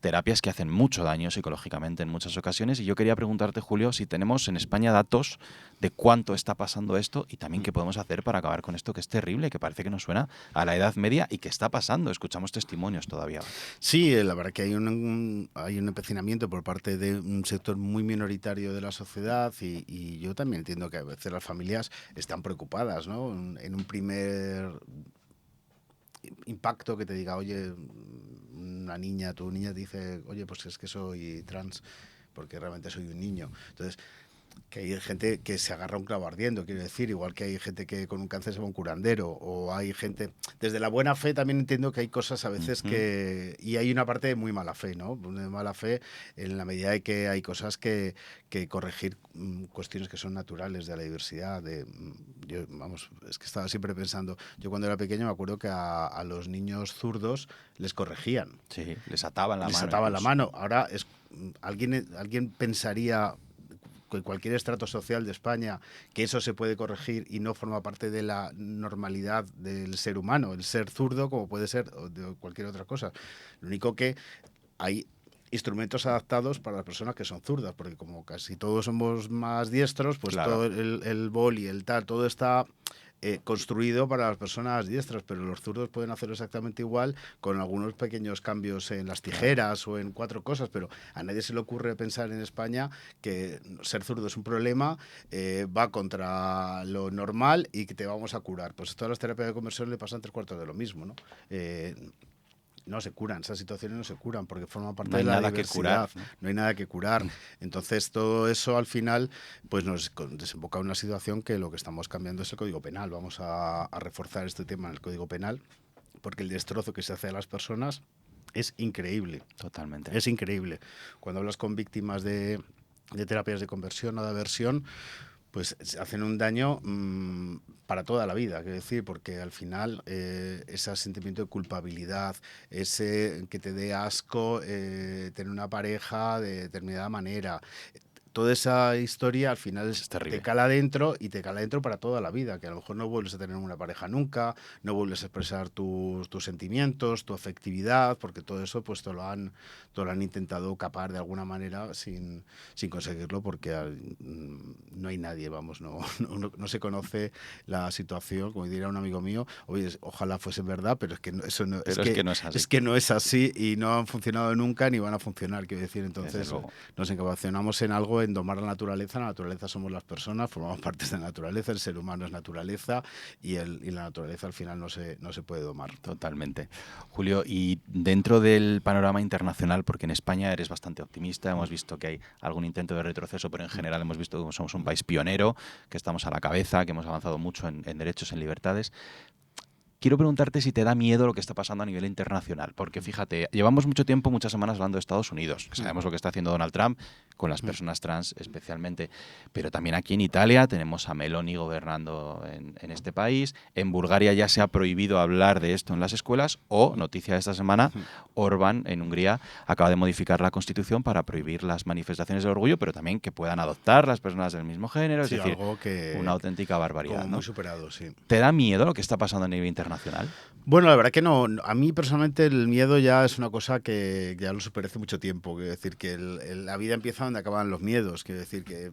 Terapias que hacen mucho daño psicológicamente en muchas ocasiones. Y yo quería preguntarte, Julio, si tenemos en España datos de cuánto está pasando esto y también qué podemos hacer para acabar con esto que es terrible, que parece que nos suena a la Edad Media y que está pasando. Escuchamos testimonios todavía. Sí, la verdad que hay un empecinamiento por parte de un sector muy minoritario de la sociedad y yo también entiendo que a veces las familias están preocupadas, ¿no? En un primer impacto que te diga, oye, tu niña dice, oye, pues es que soy trans porque realmente soy un niño. Entonces, que hay gente que se agarra a un clavo ardiendo, quiero decir, igual que hay gente que con un cáncer se va a un curandero, o hay gente... Desde la buena fe también entiendo que hay cosas a veces que... Y hay una parte de muy mala fe, ¿no? De mala fe en la medida de que hay cosas que corregir, cuestiones que son naturales de la diversidad. Es que estaba siempre pensando, yo cuando era pequeño me acuerdo que a los niños zurdos les corregían. Sí, les ataban la mano. Les ataban la mano. Ahora, alguien pensaría cualquier estrato social de España que eso se puede corregir y no forma parte de la normalidad del ser humano, el ser zurdo como puede ser de cualquier otra cosa. Lo único que hay instrumentos adaptados para las personas que son zurdas, porque como casi todos somos más diestros, pues claro. todo el boli, el tal, todo está construido para las personas diestras, pero los zurdos pueden hacerlo exactamente igual con algunos pequeños cambios en las tijeras o en 4 cosas, pero a nadie se le ocurre pensar en España que ser zurdo es un problema, va contra lo normal y que te vamos a curar. Pues todas las terapias de conversión le pasan 3/4 de lo mismo, ¿no? No se curan, esas situaciones no se curan porque forman parte de la diversidad, no hay nada que curar. Entonces todo eso al final pues nos desemboca en una situación que lo que estamos cambiando es el Código Penal. Vamos a reforzar este tema en el Código Penal porque el destrozo que se hace a las personas es increíble. Totalmente. Es increíble. Cuando hablas con víctimas de terapias de conversión o de aversión, pues hacen un daño para toda la vida, quiero decir, porque al final ese sentimiento de culpabilidad, ese que te dé asco tener una pareja de determinada manera, toda esa historia al final te cala dentro y te cala dentro para toda la vida, que a lo mejor no vuelves a tener una pareja nunca, no vuelves a expresar tus sentimientos, tu afectividad, porque todo eso pues te lo han intentado capar de alguna manera sin conseguirlo, porque no hay nadie, vamos, no se conoce la situación, como diría un amigo mío, oye, ojalá fuese verdad, pero es que eso no, pero es que no es así. Es que no es así y no han funcionado nunca ni van a funcionar, quiero decir, entonces nos encapacionamos en algo, en domar la naturaleza somos las personas, formamos parte de la naturaleza, el ser humano es naturaleza y la naturaleza al final no se puede domar. Totalmente. Julio, y dentro del panorama internacional, porque en España eres bastante optimista, hemos visto que hay algún intento de retroceso, pero en general hemos visto que somos un país pionero, que estamos a la cabeza, que hemos avanzado mucho en derechos, en libertades. Quiero preguntarte si te da miedo lo que está pasando a nivel internacional, porque fíjate, llevamos mucho tiempo, muchas semanas hablando de Estados Unidos, que sabemos lo que está haciendo Donald Trump con las personas trans especialmente, pero también aquí en Italia tenemos a Meloni gobernando en este país, en Bulgaria ya se ha prohibido hablar de esto en las escuelas, o, noticia de esta semana, Orbán en Hungría acaba de modificar la Constitución para prohibir las manifestaciones de orgullo, pero también que puedan adoptar las personas del mismo género, sí, es decir, algo que, una auténtica barbaridad. Como ¿no? muy superado, sí. ¿Te da miedo lo que está pasando a nivel internacional? Bueno, la verdad que no. A mí personalmente el miedo ya es una cosa que ya lo superé hace mucho tiempo. Quiero decir que la vida empieza donde acaban los miedos. Quiero decir que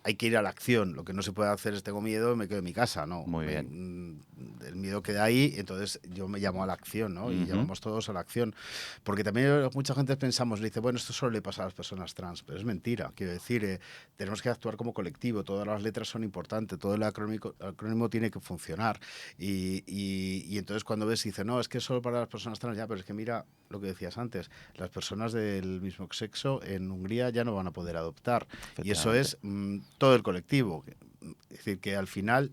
hay que ir a la acción. Lo que no se puede hacer es tengo miedo, me quedo en mi casa, ¿no? Muy bien. El miedo queda ahí, entonces yo me llamo a la acción, ¿no? Y llamamos todos a la acción. Porque también mucha gente pensamos, dice, bueno, esto solo le pasa a las personas trans, pero es mentira. Quiero decir, tenemos que actuar como colectivo, todas las letras son importantes, todo el acrónimo tiene que funcionar. Y entonces cuando ves y dices, no, es que es solo para las personas trans, ya, pero es que mira lo que decías antes, las personas del mismo sexo en Hungría ya no van a poder adoptar. Y eso es todo el colectivo. Es decir, que al final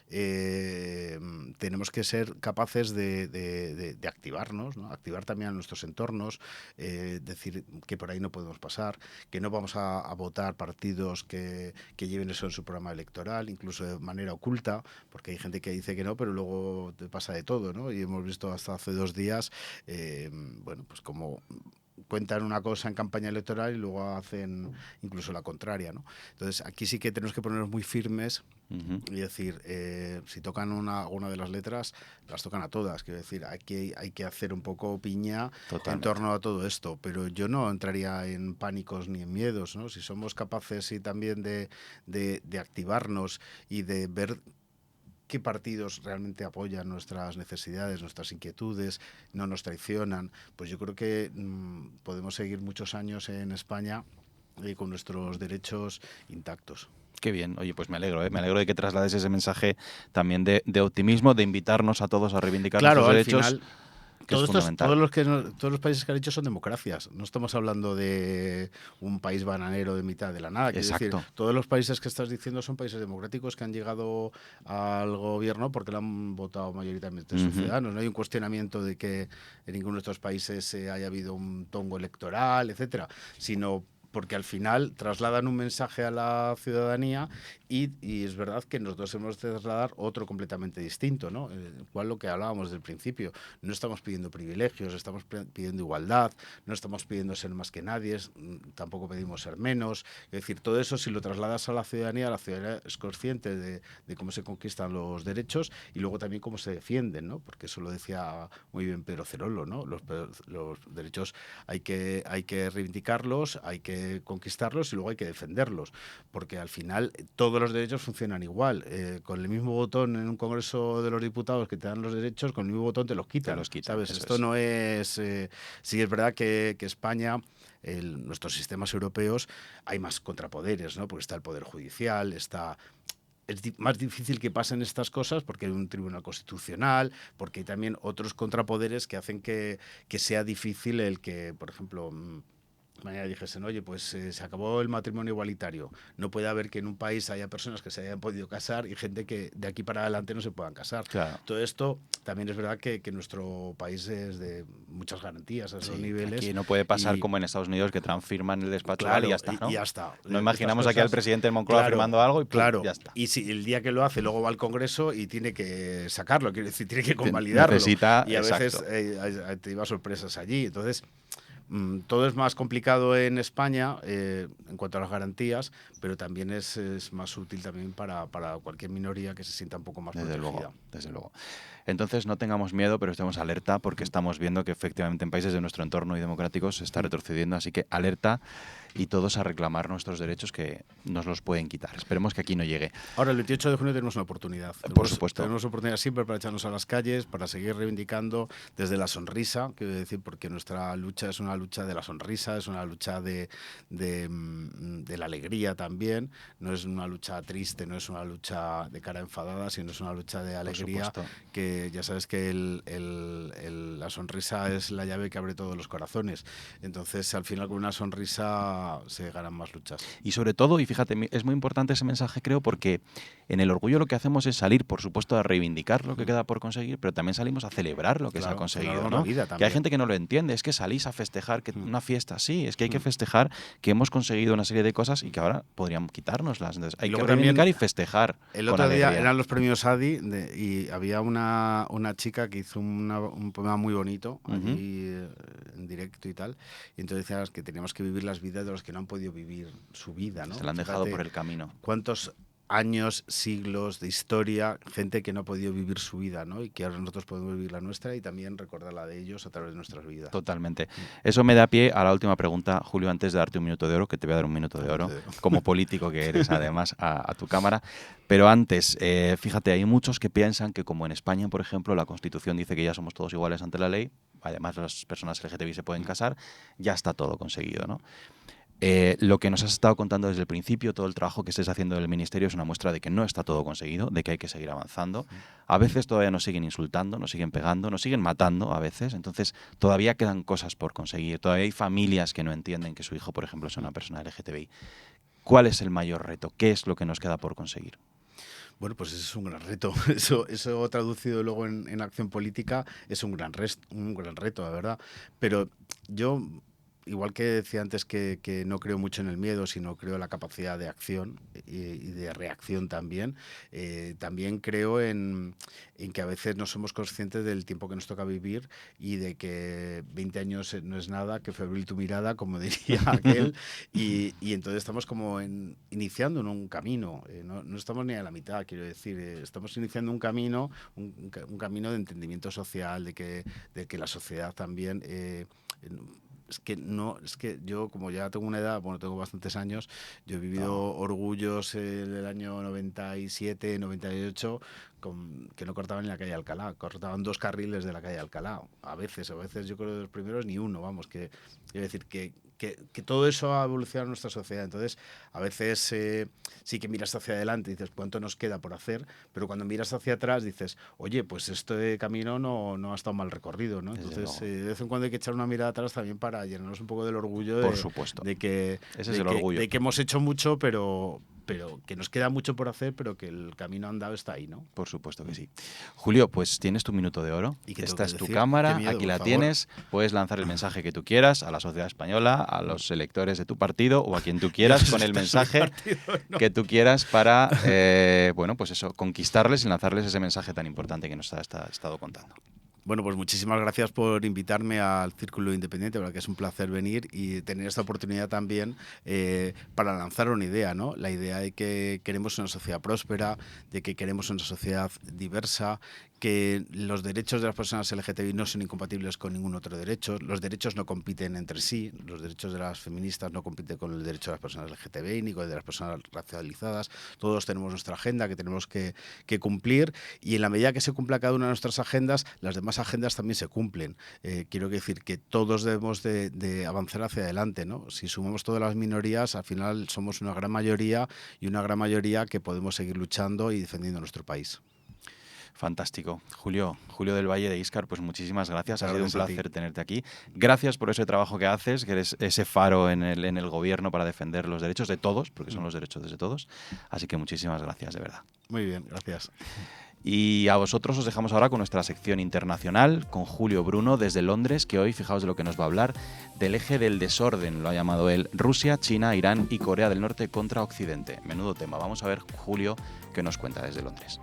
tenemos que ser capaces de activarnos, ¿no? Activar también a nuestros entornos, decir que por ahí no podemos pasar, que no vamos a votar partidos que lleven eso en su programa electoral, incluso de manera oculta, porque hay gente que dice que no, pero luego te pasa de todo, ¿no? Y hemos visto hasta hace 2 días, bueno, pues como cuentan una cosa en campaña electoral y luego hacen incluso la contraria, ¿no? Entonces, aquí sí que tenemos que ponernos muy firmes y decir, si tocan una de las letras, las tocan a todas. Quiero decir, aquí hay que hacer un poco piña en torno a todo esto, pero yo no entraría en pánicos ni en miedos, ¿no? Si somos capaces y también de activarnos y de ver qué partidos realmente apoyan nuestras necesidades, nuestras inquietudes, no nos traicionan, pues yo creo que podemos seguir muchos años en España con nuestros derechos intactos. Qué bien, oye, pues me alegro, ¿eh? Me alegro de que traslades ese mensaje también de optimismo, de invitarnos a todos a reivindicar Claro, nuestros al derechos, final que es fundamental. todos los países que han dicho son democracias. No estamos hablando de un país bananero de mitad de la nada. Quiero decir, Exacto. todos los países que estás diciendo son países democráticos que han llegado al gobierno porque lo han votado mayoritariamente sus ciudadanos. No hay un cuestionamiento de que en ninguno de estos países haya habido un tongo electoral, etcétera, sino porque al final trasladan un mensaje a la ciudadanía y es verdad que nosotros hemos de trasladar otro completamente distinto, ¿no? Cual lo que hablábamos del principio. No estamos pidiendo privilegios, estamos pidiendo igualdad, no estamos pidiendo ser más que nadie, tampoco pedimos ser menos. Es decir, todo eso si lo trasladas a la ciudadanía es consciente de cómo se conquistan los derechos y luego también cómo se defienden, ¿no? Porque eso lo decía muy bien Pedro Cerolo, ¿no? Los derechos hay que reivindicarlos, hay que conquistarlos y luego hay que defenderlos, porque al final todos los derechos funcionan igual. Con el mismo botón en un Congreso de los Diputados que te dan los derechos, con el mismo botón te los quitan. ¿Sabes? Esto no es... sí es verdad que España, nuestros sistemas europeos, hay más contrapoderes, ¿no? Porque está el Poder Judicial, está... Es más difícil que pasen estas cosas porque hay un tribunal constitucional, porque hay también otros contrapoderes que hacen que sea difícil el que, por ejemplo... mañana dijesen, oye, pues se acabó el matrimonio igualitario. No puede haber que en un país haya personas que se hayan podido casar y gente que de aquí para adelante no se puedan casar. Claro. Todo esto también es verdad que nuestro país es de muchas garantías a esos niveles. Aquí no puede pasar como en Estados Unidos, que Trump firma en el despacho, claro, y ya está, ¿no? Y ya está. No imaginamos cosas, aquí al presidente de Moncloa firmando algo y ¡pum! Ya está. Y si el día que lo hace luego va al Congreso y tiene que sacarlo, quiere decir, tiene que convalidarlo. Necesita, y a veces te lleva sorpresas allí. Entonces... todo es más complicado en España en cuanto a las garantías, pero también es más útil también para cualquier minoría que se sienta un poco más protegida. Desde luego. Entonces no tengamos miedo, pero estemos alerta porque estamos viendo que efectivamente en países de nuestro entorno y democráticos se está retrocediendo, así que alerta y todos a reclamar nuestros derechos que nos los pueden quitar. Esperemos que aquí no llegue. Ahora, el 28 de junio tenemos una oportunidad. Por supuesto. Tenemos oportunidad siempre para echarnos a las calles, para seguir reivindicando desde la sonrisa, quiero decir, porque nuestra lucha es una lucha de la sonrisa, es una lucha de la alegría también, no es una lucha triste, no es una lucha de cara enfadada, sino es una lucha de alegría, que ya sabes que la sonrisa es la llave que abre todos los corazones. Entonces, al final, con una sonrisa se ganan más luchas. Y sobre todo, y fíjate, es muy importante ese mensaje, creo, porque en el orgullo lo que hacemos es salir, por supuesto, a reivindicar lo que queda por conseguir, pero también salimos a celebrar lo que se ha conseguido, ¿no? Que hay gente que no lo entiende, es que salís a festejar que una fiesta, sí, es que hay que festejar que hemos conseguido una serie de cosas y que ahora podrían quitárnoslas. Entonces, hay que reivindicar y festejar. El otro día eran los premios ADI y había una chica que hizo un poema muy bonito allí, en directo y tal, y entonces decía que teníamos que vivir las vidas de los que no han podido vivir su vida, ¿no? Se la han dejado por el camino. ¿Cuántos años, siglos de historia, gente que no ha podido vivir su vida, ¿no? Y que ahora nosotros podemos vivir la nuestra y también recordar la de ellos a través de nuestras vidas. Totalmente. Eso me da pie a la última pregunta, Julio, antes de darte un minuto de oro, que te voy a dar un minuto de oro, como político que eres además a tu cámara. Pero antes, fíjate, hay muchos que piensan que como en España, por ejemplo, la Constitución dice que ya somos todos iguales ante la ley, además las personas LGTBI se pueden casar, ya está todo conseguido, ¿no? Lo que nos has estado contando desde el principio, todo el trabajo que estés haciendo en el Ministerio es una muestra de que no está todo conseguido, de que hay que seguir avanzando. A veces todavía nos siguen insultando, nos siguen pegando, nos siguen matando a veces. Entonces todavía quedan cosas por conseguir. Todavía hay familias que no entienden que su hijo, por ejemplo, sea una persona LGTBI. ¿Cuál es el mayor reto? ¿Qué es lo que nos queda por conseguir? Bueno, pues ese es un gran reto. Eso traducido luego en acción política es un gran reto, la verdad. Pero yo, igual que decía antes que no creo mucho en el miedo, sino creo en la capacidad de acción y de reacción también, también creo en que a veces no somos conscientes del tiempo que nos toca vivir y de que 20 años no es nada, que febril tu mirada, como diría aquel, y entonces estamos como iniciando en un camino, no estamos ni a la mitad, quiero decir, estamos iniciando un camino, un camino de entendimiento social, de que la sociedad también... es que yo, como ya tengo una edad, bueno, tengo bastantes años, yo he vivido orgullos del año 97, 98, que no cortaban en la calle Alcalá, cortaban 2 carriles de la calle Alcalá, a veces yo creo que los primeros ni uno, vamos, quiero decir que todo eso ha evolucionado en nuestra sociedad. Entonces, a veces sí que miras hacia adelante y dices, ¿cuánto nos queda por hacer? Pero cuando miras hacia atrás dices, oye, pues este camino no ha estado mal recorrido, ¿no? Entonces, de vez en cuando hay que echar una mirada atrás también para llenarnos un poco del orgullo Por supuesto. de que Ese es el orgullo. de que hemos hecho mucho, pero que nos queda mucho por hacer, pero que el camino andado está ahí, ¿no? Por supuesto que sí. Julio, pues tienes tu minuto de oro. Esta es tu cámara, miedo, aquí la favor. tienes. Puedes lanzar el mensaje que tú quieras a la sociedad española, a los electores de tu partido o a quien tú quieras con el mensaje que tú quieras para, bueno, pues eso, conquistarles y lanzarles ese mensaje tan importante que nos ha estado contando. Bueno, pues muchísimas gracias por invitarme al Círculo Independiente, verdad que es un placer venir y tener esta oportunidad también para lanzar una idea, ¿no? La idea de que queremos una sociedad próspera, de que queremos una sociedad diversa, que los derechos de las personas LGTBI no son incompatibles con ningún otro derecho, los derechos no compiten entre sí, los derechos de las feministas no compiten con el derecho de las personas LGTBI ni con el de las personas racializadas, todos tenemos nuestra agenda que tenemos que cumplir y en la medida que se cumpla cada una de nuestras agendas, las demás agendas también se cumplen. Quiero decir que todos debemos de avanzar hacia adelante, ¿no? Si sumamos todas las minorías, al final somos una gran mayoría y una gran mayoría que podemos seguir luchando y defendiendo nuestro país. Fantástico. Julio del Valle de Íscar, pues muchísimas gracias. Ha sido un placer tenerte aquí. Gracias por ese trabajo que haces, que eres ese faro en el gobierno para defender los derechos de todos, porque son los derechos de todos. Así que muchísimas gracias, de verdad. Muy bien, gracias. Y a vosotros os dejamos ahora con nuestra sección internacional, con Julio Bruno desde Londres, que hoy, fijaos de lo que nos va a hablar, del eje del desorden, lo ha llamado él, Rusia, China, Irán y Corea del Norte contra Occidente. Menudo tema. Vamos a ver, Julio, qué nos cuenta desde Londres.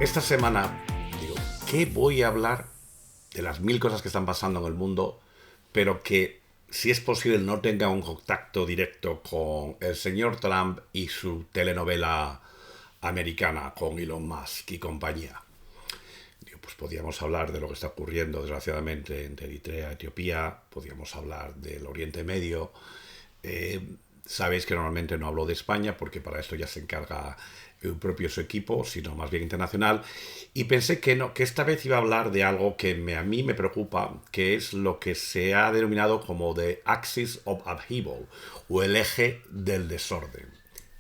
Esta semana digo, ¿qué voy a hablar de las 1000 cosas que están pasando en el mundo, pero que, si es posible, no tenga un contacto directo con el señor Trump y su telenovela americana con Elon Musk y compañía? Digo, pues podríamos hablar de lo que está ocurriendo, desgraciadamente, entre Eritrea y Etiopía, podríamos hablar del Oriente Medio. Sabéis que normalmente no hablo de España porque para esto ya se encarga el propio su equipo, sino más bien internacional, y pensé que esta vez iba a hablar de algo que a mí me preocupa, que es lo que se ha denominado como the axis of upheaval, o el eje del desorden.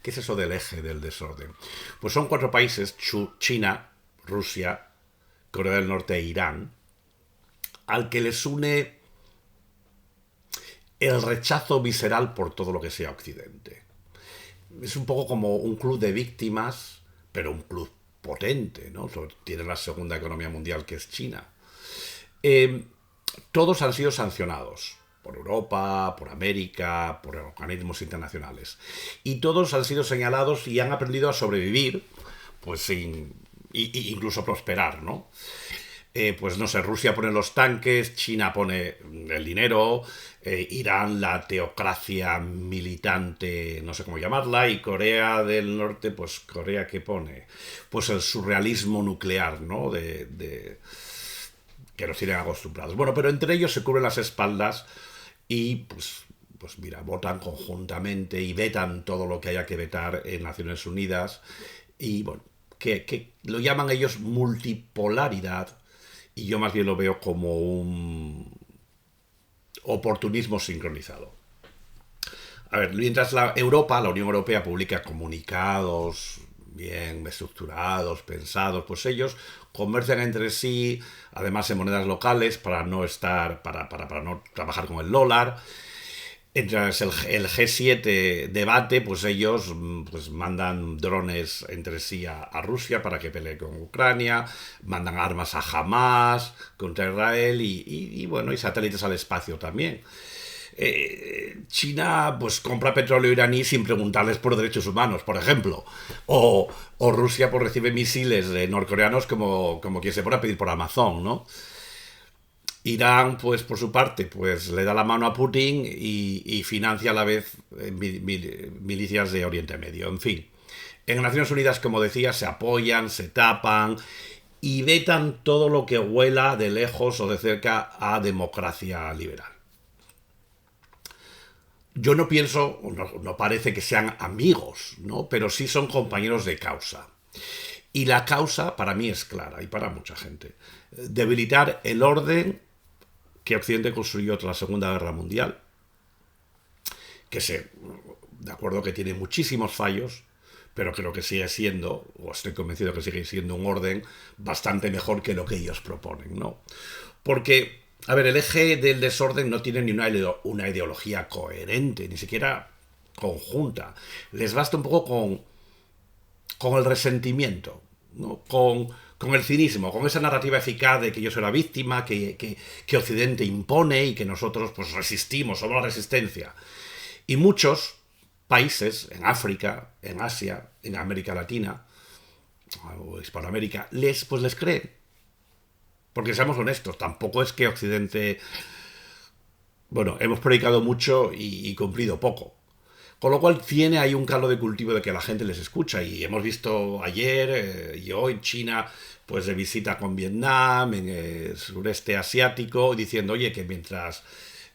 ¿Qué es eso del eje del desorden? Pues son 4 países, China, Rusia, Corea del Norte e Irán, al que les une el rechazo visceral por todo lo que sea Occidente. Es un poco como un club de víctimas, pero un club potente, ¿no? Tiene la segunda economía mundial, que es China. Todos han sido sancionados por Europa, por América, por organismos internacionales. Y todos han sido señalados y han aprendido a sobrevivir, pues incluso prosperar, ¿no? Pues no sé, Rusia pone los tanques, China pone el dinero, Irán la teocracia militante, no sé cómo llamarla, y Corea del Norte, pues Corea, ¿qué pone? Pues el surrealismo nuclear, ¿no? Que nos tienen acostumbrados. Bueno, pero entre ellos se cubren las espaldas y pues mira, votan conjuntamente y vetan todo lo que haya que vetar en Naciones Unidas y bueno, que lo llaman ellos multipolaridad. Y yo más bien lo veo como un oportunismo sincronizado. A ver, mientras la Unión Europea publica comunicados bien estructurados, pensados, pues ellos comercian entre sí, además en monedas locales, para no trabajar con el dólar. Mientras el G7 debate, pues ellos pues mandan drones entre sí a Rusia para que pelee con Ucrania, mandan armas a Hamas contra Israel y bueno, y satélites al espacio también. China pues compra petróleo iraní sin preguntarles por derechos humanos, por ejemplo. O Rusia pues recibe misiles norcoreanos como quien se pone a pedir por Amazon, ¿no? Irán, pues por su parte, pues le da la mano a Putin y financia a la vez milicias de Oriente Medio. En fin, en Naciones Unidas, como decía, se apoyan, se tapan y vetan todo lo que huela de lejos o de cerca a democracia liberal. Yo no pienso, no parece que sean amigos, ¿no? Pero sí son compañeros de causa. Y la causa para mí es clara y para mucha gente. Debilitar el orden que Occidente construyó tras la Segunda Guerra Mundial, de acuerdo que tiene muchísimos fallos, pero creo que sigue siendo, o estoy convencido que sigue siendo un orden bastante mejor que lo que ellos proponen, ¿no? Porque, a ver, el eje del desorden no tiene ni una ideología coherente, ni siquiera conjunta. Les basta un poco con el resentimiento, ¿no? Con el cinismo, con esa narrativa eficaz de que yo soy la víctima, que Occidente impone y que nosotros pues resistimos, somos la resistencia. Y muchos países, en África, en Asia, en América Latina, o Hispanoamérica, les creen. Porque seamos honestos, tampoco es que Occidente... Bueno, hemos predicado mucho y cumplido poco. Con lo cual tiene ahí un caldo de cultivo de que la gente les escucha. Y hemos visto ayer y hoy China pues de visita con Vietnam, en el sureste asiático, diciendo, oye, que mientras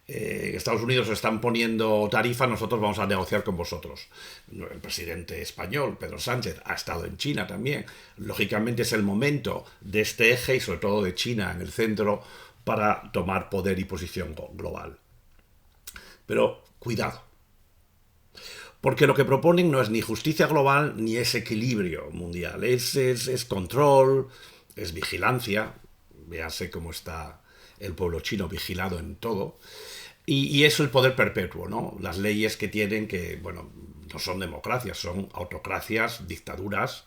Estados Unidos están poniendo tarifa, nosotros vamos a negociar con vosotros. El presidente español, Pedro Sánchez, ha estado en China también. Lógicamente es el momento de este eje y sobre todo de China en el centro para tomar poder y posición global. Pero cuidado. Porque lo que proponen no es ni justicia global ni es equilibrio mundial. Es control, es vigilancia. Véase cómo está el pueblo chino vigilado en todo. Y es el poder perpetuo, ¿no? Las leyes que tienen que, bueno, no son democracias, son autocracias, dictaduras,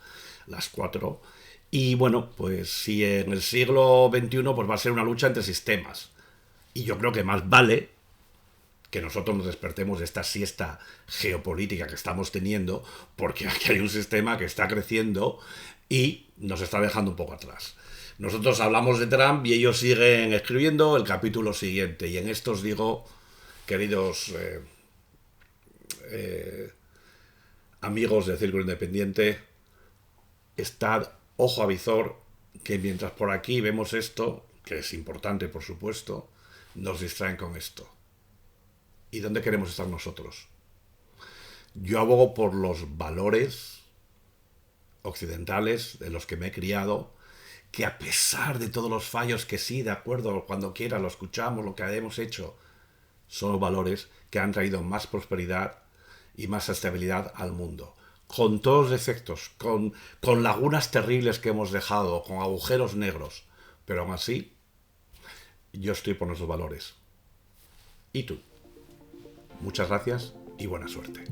las 4. Y bueno, pues si en el siglo XXI pues va a ser una lucha entre sistemas. Y yo creo que más vale que nosotros nos despertemos de esta siesta geopolítica que estamos teniendo, porque aquí hay un sistema que está creciendo y nos está dejando un poco atrás. Nosotros hablamos de Trump y ellos siguen escribiendo el capítulo siguiente. Y en esto os digo, queridos amigos del Círculo Independiente, estad ojo a visor, que mientras por aquí vemos esto, que es importante por supuesto, nos distraen con esto. ¿Y dónde queremos estar nosotros? Yo abogo por los valores occidentales de los que me he criado, que a pesar de todos los fallos, que sí, de acuerdo, cuando quiera lo escuchamos, lo que hemos hecho, son los valores que han traído más prosperidad y más estabilidad al mundo. Con todos los defectos, con lagunas terribles que hemos dejado, con agujeros negros, pero aún así, yo estoy por nuestros valores. ¿Y tú? Muchas gracias y buena suerte.